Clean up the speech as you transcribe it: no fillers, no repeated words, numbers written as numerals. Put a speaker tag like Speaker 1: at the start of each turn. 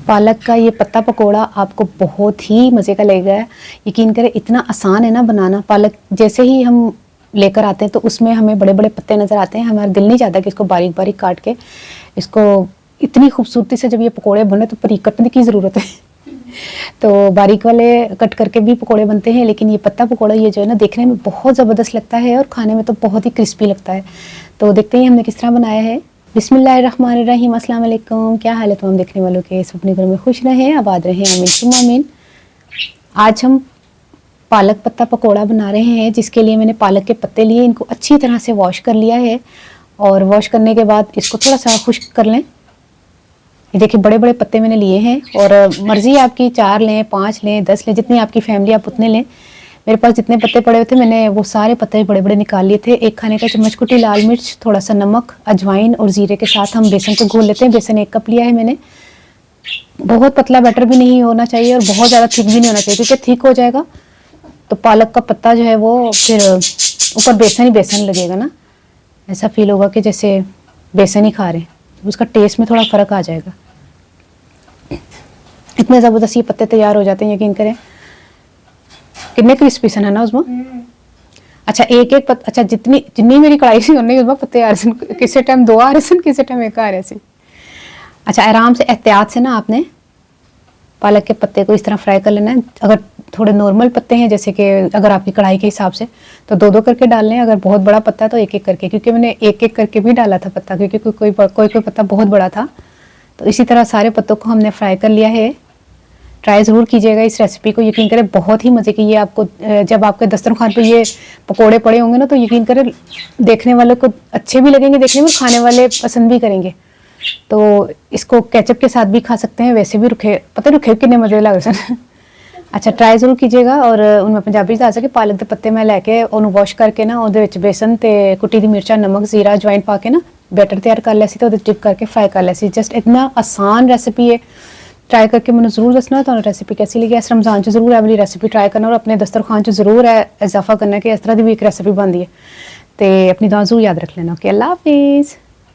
Speaker 1: पालक का ये पत्ता पकोड़ा आपको बहुत ही मज़े का लगेगा। यकीन करें इतना आसान है ना बनाना। पालक जैसे ही हम लेकर आते हैं तो उसमें हमें बड़े बड़े पत्ते नज़र आते हैं, हमारा दिल नहीं चाहता कि इसको बारीक बारीक काट के इसको इतनी खूबसूरती से जब ये पकोड़े बने तो बारीक कटने की ज़रूरत है तो बारीक वाले कट करके भी पकोड़े बनते हैं, लेकिन ये पत्ता पकोड़ा ये जो है ना देखने में बहुत ज़बरदस्त लगता है और खाने में तो बहुत ही क्रिस्पी लगता है। तो देखते हैं हमने किस तरह बनाया है। बिस्मिल्लाहिर्रहमानिर्रहीम, अस्सलाम वालेकुम। क्या हाल है तमाम देखने वालों के? सब अपने घर में खुश रहें, आबाद रहें, आमीन सुम्मा आमीन। आज हम पालक पत्ता पकोड़ा बना रहे हैं, जिसके लिए मैंने पालक के पत्ते लिए, इनको अच्छी तरह से वॉश कर लिया है और वॉश करने के बाद इसको थोड़ा सा खुश्क कर लें। ये देखिए बड़े बड़े पत्ते मैंने लिए हैं और मर्ज़ी आपकी 4 लें, 5 लें, 10 लें, जितनी आपकी फैमिली आप उतने लें। मेरे पास जितने पत्ते पड़े हुए थे मैंने वो सारे पत्ते बड़े बड़े निकाल लिए थे। 1 खाने का चम्मच कुटी लाल मिर्च, थोड़ा सा नमक, अजवाइन और ज़ीरे के साथ हम बेसन को घोल लेते हैं। बेसन 1 कप लिया है मैंने। बहुत पतला बैटर भी नहीं होना चाहिए और बहुत ज़्यादा थिक भी नहीं होना चाहिए, क्योंकि थिक हो जाएगा तो पालक का पत्ता जो है वो फिर ऊपर बेसन ही बेसन लगेगा ना, ऐसा फील होगा कि जैसे बेसन ही खा रहे हैं, तो उसका टेस्ट में थोड़ा फ़र्क आ जाएगा। इतने ज़बरदस्त ये पत्ते तैयार हो जाते हैं, यकीन करें। कितने क्रिस्पी सन है ना उसमें। अच्छा अच्छा जितनी मेरी कढ़ाई सी उन्नी उसमें पत्ते आ रहे सन, किसी टाइम 2 आ रहे सन, किसी टाइम 1 आ रहे सी। अच्छा आराम से एहतियात से ना आपने पालक के पत्ते को इस तरह फ्राई कर लेना है। अगर थोड़े नॉर्मल पत्ते हैं, जैसे कि अगर आपकी कढ़ाई के हिसाब से, तो 2-2 करके डाल लें। अगर बहुत बड़ा पत्ता है तो 1-1 करके, क्योंकि मैंने 1-1 करके भी डाला था पत्ता, क्योंकि कोई पत्ता बहुत बड़ा था। तो इसी तरह सारे पत्तों को हमने फ्राई कर लिया है। ट्राई ज़रूर कीजिएगा इस रेसिपी को, यकीन करें बहुत ही मज़े की। ये आपको जब आपके दस्तरखान पे ये पकोड़े पड़े होंगे ना, तो यकीन करें देखने वालों को अच्छे भी लगेंगे देखने में, खाने वाले पसंद भी करेंगे। तो इसको केचप के साथ भी खा सकते हैं, वैसे भी रुखे कितने मज़े लग रहे हैं अच्छा ट्राई ज़रूर कीजिएगा। और उनमें पंजाबी दस कि पालक के पत्ते मैं लैके उन्होंने वॉश करके ना ਉਹਦੇ ਵਿੱਚ बेसन ਤੇ कुटी दी मिर्चा, नमक, जीरा, अजवाइन पा के ना बैटर तैयार कर लिया सी तो डिप करके फ्राई कर लिया सी। जस्ट इतना आसान रेसिपी है, ट्राई करके मैंने ज़रूर दसना तो रेसिपी कैसी लगी। इस रमज़ान च ज़रूर वाली रेसिपी ट्राई करना और अपने दस्तरखान च ज़रूर इजाफा करना कि इस तरह की भी एक रेसिपी बनती है। तो अपनी दुआ ज़रूर याद रख लेना। ओके, अल्लाह हाफिज़।